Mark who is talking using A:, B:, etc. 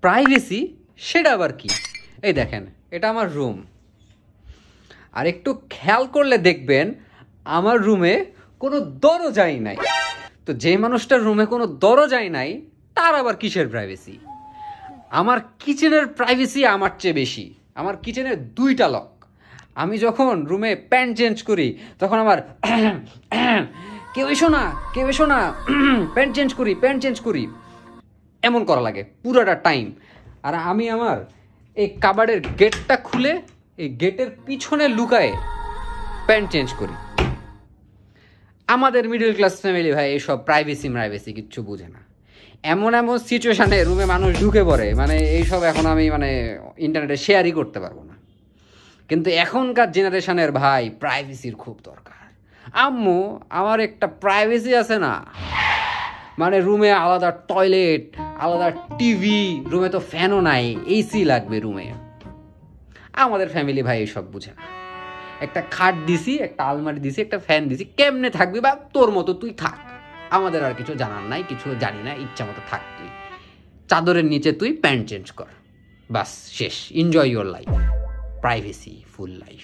A: Privacy সেটা আবার কি? এই দেখেন, এটা আমার রুম, আর একটু খেয়াল করলে দেখবেন আমার রুমে কোনো দরজাই নাই। তো যে মানুষটার রুমে কোনো দরজাই নাই তার আবার কিসের প্রাইভেসি? আমার কিচেনের প্রাইভেসি আমার চেয়ে বেশি। আমার কিচেনের 2টা লক। আমি যখন রুমে প্যান্ট চেঞ্জ করি তখন আমার কেউ এসো না, কেউ এসো না, প্যান্ট চেঞ্জ করি এমন করা লাগে পুরোটা টাইম। আর আমি আমার এই কাবার্ডের গেটটা খুলে এই গেটের পিছনে লুকায়ে প্যান্ট চেঞ্জ করি। আমাদের মিডল ক্লাস ফ্যামিলি ভাই এইসব প্রাইভেসি কিচ্ছু বুঝে না। এমন সিচুয়েশানে রুমে মানুষ ঢুকে পড়ে, মানে এইসব এখন আমি ইন্টারনেটে শেয়ারই করতে পারবো না। কিন্তু এখনকার জেনারেশনের ভাই প্রাইভেসির খুব দরকার। আম্মু, আমার একটা প্রাইভেসি আছে না, রুমে আলাদা টয়লেট, আলাদা টিভি, রুমে তো ফ্যানও নাই, এসি লাগবে রুমে। আমাদের ফ্যামিলি ভাই এইসব বুঝে না। একটা খাট দিছি, একটা আলমারি দিছি, একটা ফ্যান দিছি, কেমনে থাকবি বা তোর মতো তুই থাক, আমাদের আর কিছু জানার নাই, কিছু জানি না, ইচ্ছা মতো থাক তুই, চাদরের নিচে তুই প্যান্ট চেঞ্জ কর, বাস শেষ, enjoy your life, privacy full life.